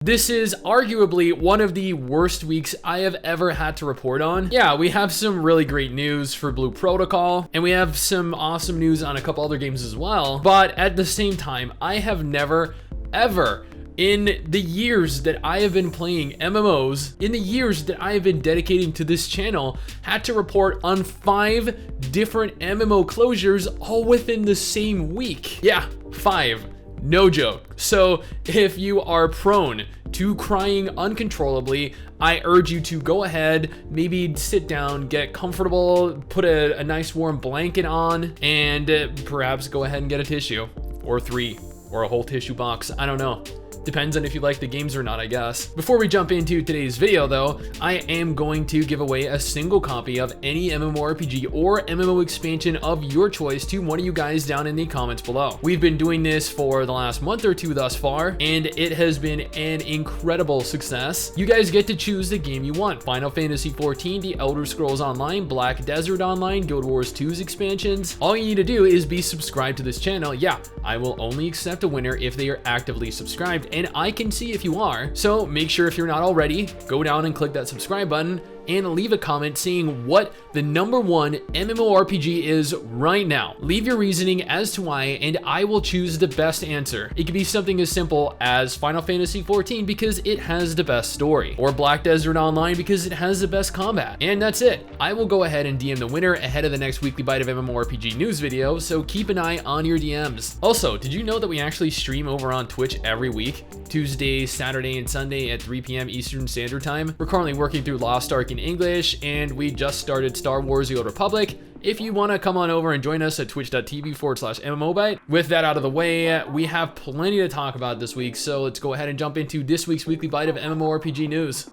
This is arguably one of the worst weeks I have ever had to report on. Yeah, we have some really great news for Blue Protocol, and we have some awesome news on a couple other games as well. But at the same time, I have never, ever, in the years that I have been playing MMOs, in the years that I have been dedicating to this channel, had to report on 5 different MMO closures all within the same week. Yeah, 5. No joke. So if you are prone to crying uncontrollably, I urge you to go ahead, maybe sit down, get comfortable, put a nice warm blanket on, and perhaps go ahead and get a tissue, or 3, or a whole tissue box. I don't know. Depends on if you like the games or not, I guess. Before we jump into today's video though, I am going to give away a single copy of any MMORPG or MMO expansion of your choice to one of you guys down in the comments below. We've been doing this for the last month or two thus far, and it has been an incredible success. You guys get to choose the game you want. Final Fantasy XIV, The Elder Scrolls Online, Black Desert Online, Guild Wars 2's expansions. All you need to do is be subscribed to this channel. Yeah, I will only accept a winner if they are actively subscribed, and I can see if you are. So make sure, if you're not already, go down and click that subscribe button and leave a comment saying what the #1 MMORPG is right now. Leave your reasoning as to why, and I will choose the best answer. It could be something as simple as Final Fantasy XIV because it has the best story, or Black Desert Online because it has the best combat. And that's it. I will go ahead and DM the winner ahead of the next weekly bite of MMORPG news video, so keep an eye on your DMs. Also, did you know that we actually stream over on Twitch every week? Tuesday, Saturday, and Sunday at 3 p.m. Eastern Standard Time. We're currently working through Lost Ark in English, and we just started Star Wars: The Old Republic. If you want to come on over and join us at twitch.tv/MMOBite. With that out of the way, we have plenty to talk about this week, so let's go ahead and jump into this week's weekly bite of MMORPG news.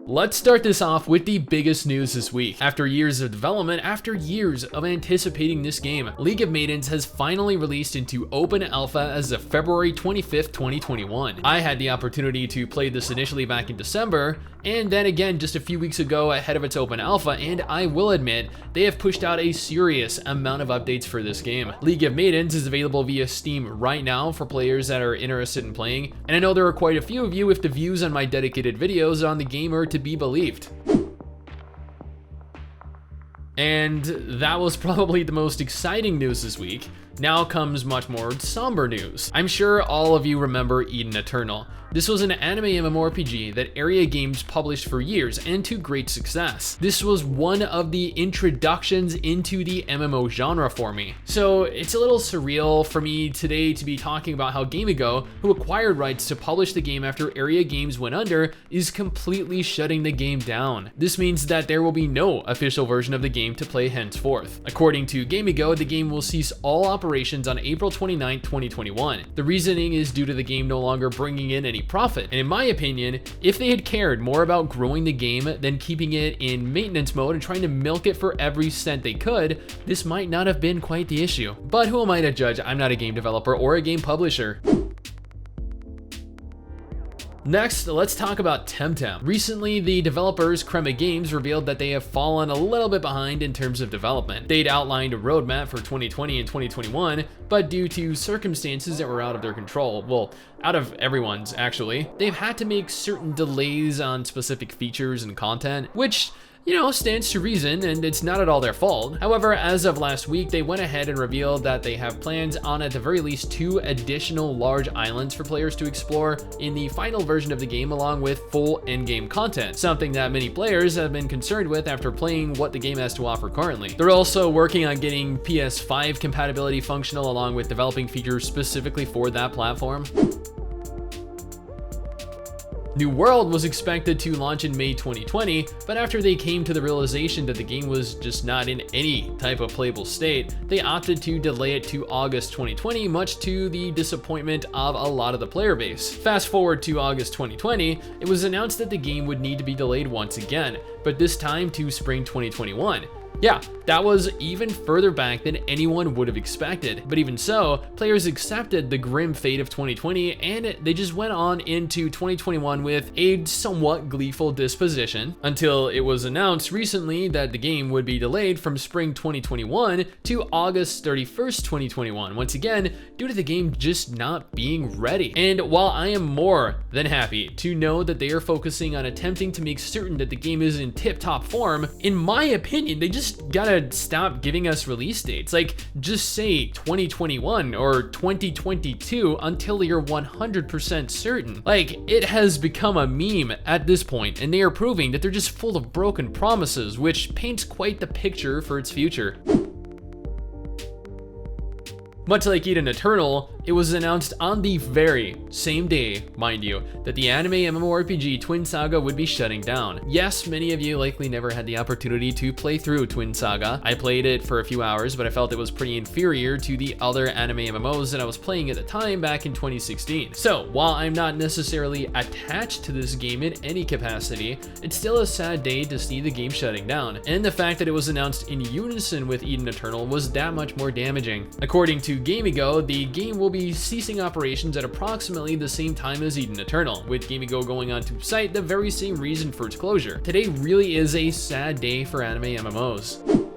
Let's start this off with the biggest news this week. After years of development, after years of anticipating this game, League of Maidens has finally released into open alpha as of February 25th, 2021. I had the opportunity to play this initially back in December, and then again just a few weeks ago ahead of its open alpha, and I will admit, they have pushed out a serious amount of updates for this game. League of Maidens is available via Steam right now for players that are interested in playing, and I know there are quite a few of you if the views on my dedicated videos on the game are to be believed. And that was probably the most exciting news this week. Now comes much more somber news. I'm sure all of you remember Eden Eternal. This was an anime MMORPG that Area Games published for years, and to great success. This was one of the introductions into the MMO genre for me. So it's a little surreal for me today to be talking about how Gamigo, who acquired rights to publish the game after Area Games went under, is completely shutting the game down. This means that there will be no official version of the game to play henceforth. According to Gamigo, the game will cease all operations on April 29, 2021. The reasoning is due to the game no longer bringing in any profit. And in my opinion, if they had cared more about growing the game than keeping it in maintenance mode and trying to milk it for every cent they could, this might not have been quite the issue. But who am I to judge? I'm not a game developer or a game publisher. Next, let's talk about Temtem. Recently, the developers Crema Games revealed that they have fallen a little bit behind in terms of development. They'd outlined a roadmap for 2020 and 2021, but due to circumstances that were out of their control, well, out of everyone's actually, they've had to make certain delays on specific features and content, which, you know, stands to reason, and it's not at all their fault. However, as of last week, they went ahead and revealed that they have plans on at the very least 2 additional large islands for players to explore in the final version of the game, along with full in-game content, something that many players have been concerned with after playing what the game has to offer currently. They're also working on getting PS5 compatibility functional, along with developing features specifically for that platform. New World was expected to launch in May 2020, but after they came to the realization that the game was just not in any type of playable state, they opted to delay it to August 2020, much to the disappointment of a lot of the player base. Fast forward to August 2020, it was announced that the game would need to be delayed once again, but this time to spring 2021. Yeah, that was even further back than anyone would have expected. But even so, players accepted the grim fate of 2020 and they just went on into 2021 with a somewhat gleeful disposition until it was announced recently that the game would be delayed from spring 2021 to August 31st, 2021. Once again, due to the game just not being ready. And while I am more than happy to know that they are focusing on attempting to make certain that the game is in tip-top form, in my opinion, they just gotta stop giving us release dates. Like, just say 2021 or 2022 until you're 100% certain. Like, it has become a meme at this point, and they are proving that they're just full of broken promises, which paints quite the picture for its future. Much like Eden Eternal, it was announced on the very same day, mind you, that the anime MMORPG Twin Saga would be shutting down. Yes, many of you likely never had the opportunity to play through Twin Saga. I played it for a few hours, but I felt it was pretty inferior to the other anime MMOs that I was playing at the time back in 2016. So, while I'm not necessarily attached to this game in any capacity, it's still a sad day to see the game shutting down. And the fact that it was announced in unison with Eden Eternal was that much more damaging. According to Gamigo, the game will be ceasing operations at approximately the same time as Eden Eternal, with Gamigo going on to cite the very same reason for its closure. Today really is a sad day for anime MMOs.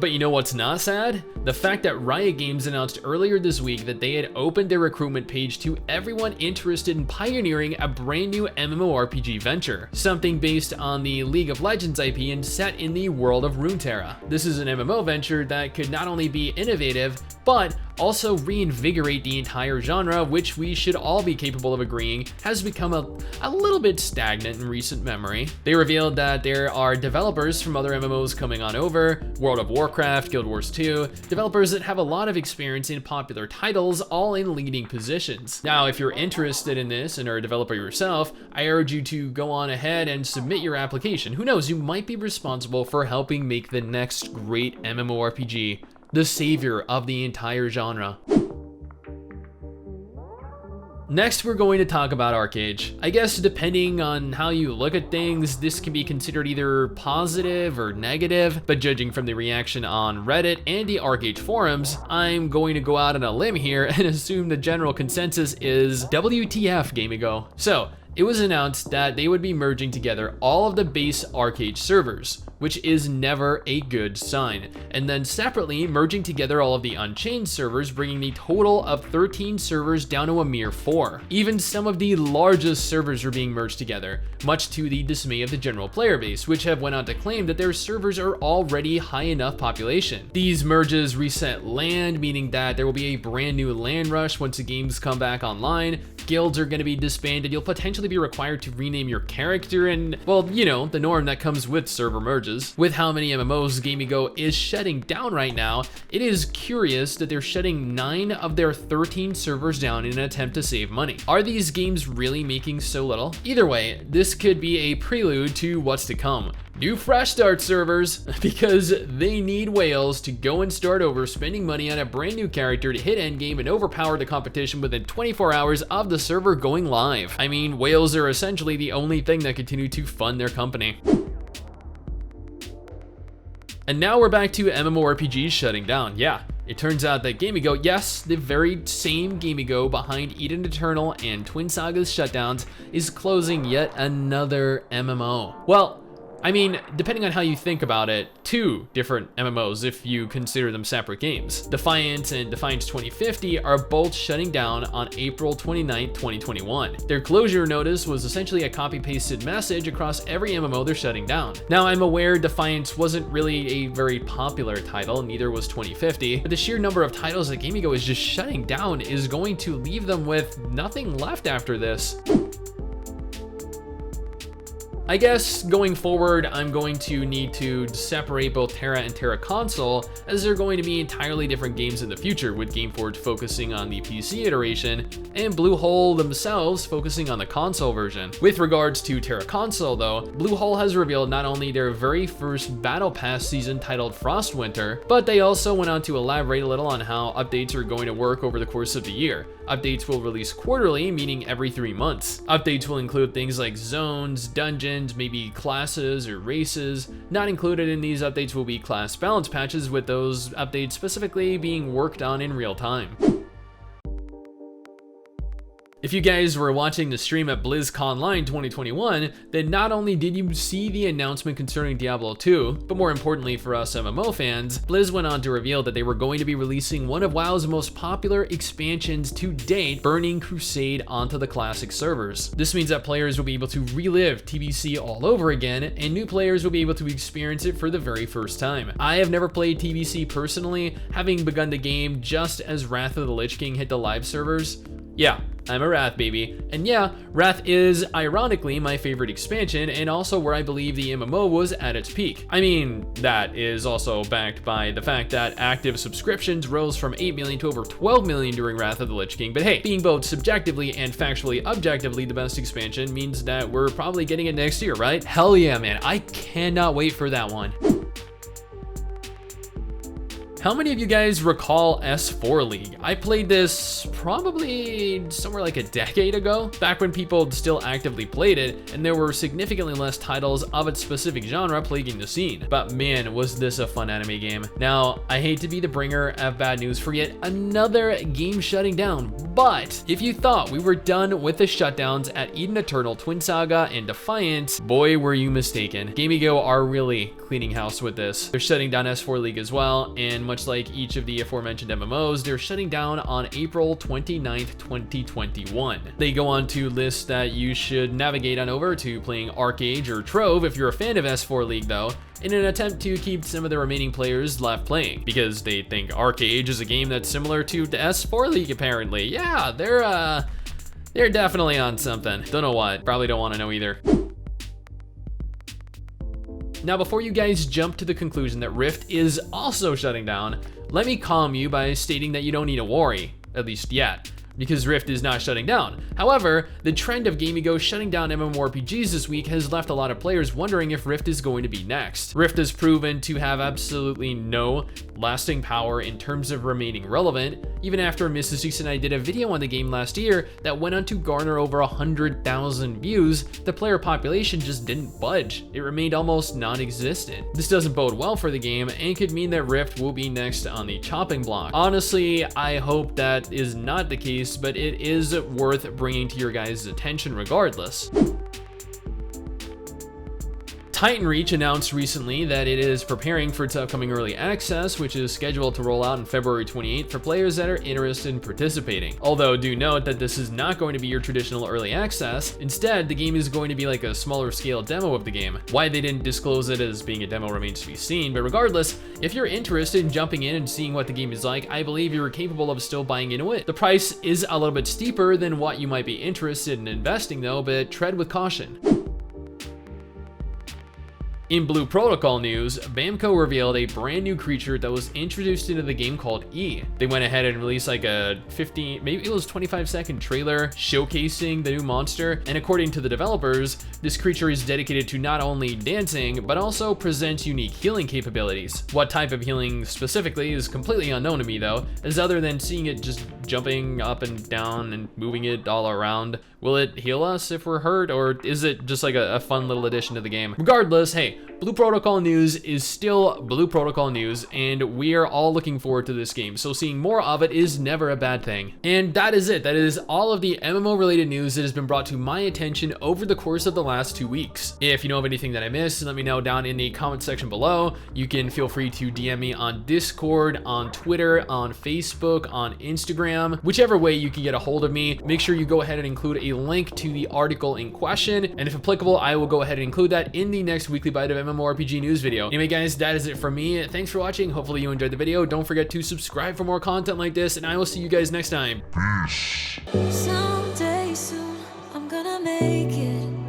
But you know what's not sad? The fact that Riot Games announced earlier this week that they had opened their recruitment page to everyone interested in pioneering a brand new MMORPG venture, something based on the League of Legends IP and set in the world of Runeterra. This is an MMO venture that could not only be innovative, but also reinvigorate the entire genre, which we should all be capable of agreeing has become a little bit stagnant in recent memory. They revealed that there are developers from other MMOs coming on over, World of Warcraft, Guild Wars 2, developers that have a lot of experience in popular titles, all in leading positions. Now, if you're interested in this and are a developer yourself, I urge you to go on ahead and submit your application. Who knows, you might be responsible for helping make the next great MMORPG, the savior of the entire genre. Next, we're going to talk about ArcheAge. I guess depending on how you look at things, this can be considered either positive or negative, but judging from the reaction on Reddit and the ArcheAge forums, I'm going to go out on a limb here and assume the general consensus is WTF, Gamigo. So, it was announced that they would be merging together all of the base ArcheAge servers, which is never a good sign, and then separately merging together all of the Unchained servers, bringing the total of 13 servers down to a mere 4. Even some of the largest servers are being merged together, much to the dismay of the general player base, which have went on to claim that their servers are already high enough population. These merges reset land, meaning that there will be a brand new land rush once the games come back online. Guilds are going to be disbanded, you'll potentially be required to rename your character, and, well, you know, the norm that comes with server merges. With how many MMOs Gamigo is shutting down right now, it is curious that they're shutting 9 of their 13 servers down in an attempt to save money. Are these games really making so little? Either way, this could be a prelude to what's to come. New fresh start servers, because they need whales to go and start over, spending money on a brand new character to hit endgame and overpower the competition within 24 hours of the server going live. I mean, whales are essentially the only thing that continue to fund their company. And now we're back to MMORPGs shutting down. Yeah, it turns out that Gamigo, yes, the very same Gamigo behind Eden Eternal and Twin Saga's shutdowns, is closing yet another MMO. Well, I mean, depending on how you think about it, 2 different MMOs if you consider them separate games. Defiance and Defiance 2050 are both shutting down on April 29th, 2021. Their closure notice was essentially a copy-pasted message across every MMO they're shutting down. Now, I'm aware Defiance wasn't really a very popular title, neither was 2050, but the sheer number of titles that Gamigo is just shutting down is going to leave them with nothing left after this. I guess going forward, I'm going to need to separate both TERA and TERA Console, as they're going to be entirely different games in the future, with Gameforge focusing on the PC iteration and Bluehole themselves focusing on the console version. With regards to TERA Console though, Bluehole has revealed not only their very first Battle Pass season titled Frostwinter, but they also went on to elaborate a little on how updates are going to work over the course of the year. Updates will release quarterly, meaning every 3 months. Updates will include things like zones, dungeons, and maybe classes or races. Not included in these updates will be class balance patches, with those updates specifically being worked on in real time. If you guys were watching the stream at BlizzConline 2021, then not only did you see the announcement concerning Diablo 2, but more importantly for us MMO fans, Blizz went on to reveal that they were going to be releasing one of WoW's most popular expansions to date, Burning Crusade, onto the classic servers. This means that players will be able to relive TBC all over again, and new players will be able to experience it for the very first time. I have never played TBC personally, having begun the game just as Wrath of the Lich King hit the live servers. Yeah, I'm a Wrath baby. And yeah, Wrath is ironically my favorite expansion, and also where I believe the MMO was at its peak. I mean, that is also backed by the fact that active subscriptions rose from 8 million to over 12 million during Wrath of the Lich King. But hey, being both subjectively and factually objectively the best expansion means that we're probably getting it next year, right? Hell yeah, man. I cannot wait for that one. How many of you guys recall S4 League? I played this probably somewhere like a decade ago, back when people still actively played it, and there were significantly less titles of its specific genre plaguing the scene. But man, was this a fun anime game. Now, I hate to be the bringer of bad news for yet another game shutting down, but if you thought we were done with the shutdowns at Eden Eternal, Twin Saga, and Defiance, boy were you mistaken. Gamigo are really cleaning house with this. They're shutting down S4 League as well, and much like each of the aforementioned MMOs, they're shutting down on April 29th, 2021. They go on to list that you should navigate on over to playing ArcheAge or Trove if you're a fan of S4 League though, in an attempt to keep some of the remaining players left playing, because they think ArcheAge is a game that's similar to the S4 League apparently. Yeah, they're definitely on something. Don't know what, probably don't want to know either. Now, before you guys jump to the conclusion that Rift is also shutting down, let me calm you by stating that you don't need to worry, at least yet, because Rift is not shutting down. However, the trend of Gamigo shutting down MMORPGs this week has left a lot of players wondering if Rift is going to be next. Rift has proven to have absolutely no lasting power in terms of remaining relevant, even after Mrs. Six and I did a video on the game last year that went on to garner over 100,000 views. The player population just didn't budge. It remained almost non-existent. This doesn't bode well for the game and could mean that Rift will be next on the chopping block. Honestly, I hope that is not the case, but it is worth bringing to your guys' attention regardless. TitanReach announced recently that it is preparing for its upcoming early access, which is scheduled to roll out on February 28th for players that are interested in participating. Although do note that this is not going to be your traditional early access. Instead, the game is going to be like a smaller scale demo of the game. Why they didn't disclose it as being a demo remains to be seen, but regardless, if you're interested in jumping in and seeing what the game is like, I believe you're capable of still buying into it. The price is a little bit steeper than what you might be interested in investing though, but tread with caution. In Blue Protocol news, Bamco revealed a brand new creature that was introduced into the game called E. They went ahead and released like a 25-second trailer showcasing the new monster, and according to the developers, this creature is dedicated to not only dancing, but also presents unique healing capabilities. What type of healing specifically is completely unknown to me though, as other than seeing it just jumping up and down and moving it all around. Will it heal us if we're hurt, or is it just like a fun little addition to the game? Regardless, hey, Blue Protocol news is still Blue Protocol news, and we are all looking forward to this game, so seeing more of it is never a bad thing. And that is it. That is all of the MMO related news that has been brought to my attention over the course of the last 2 weeks. If you know of anything that I missed, let me know down in the comment section below. You can feel free to DM me on Discord, on Twitter, on Facebook, on Instagram, whichever way you can get a hold of me. Make sure you go ahead and include a link to the article in question, and if applicable, I will go ahead and include that in the next weekly bite of MMORPG news video. Anyway guys, that is it from me. Thanks for watching. Hopefully you enjoyed the video. Don't forget to subscribe for more content like this, and I will see you guys next time. Peace. Someday soon, I'm gonna make it.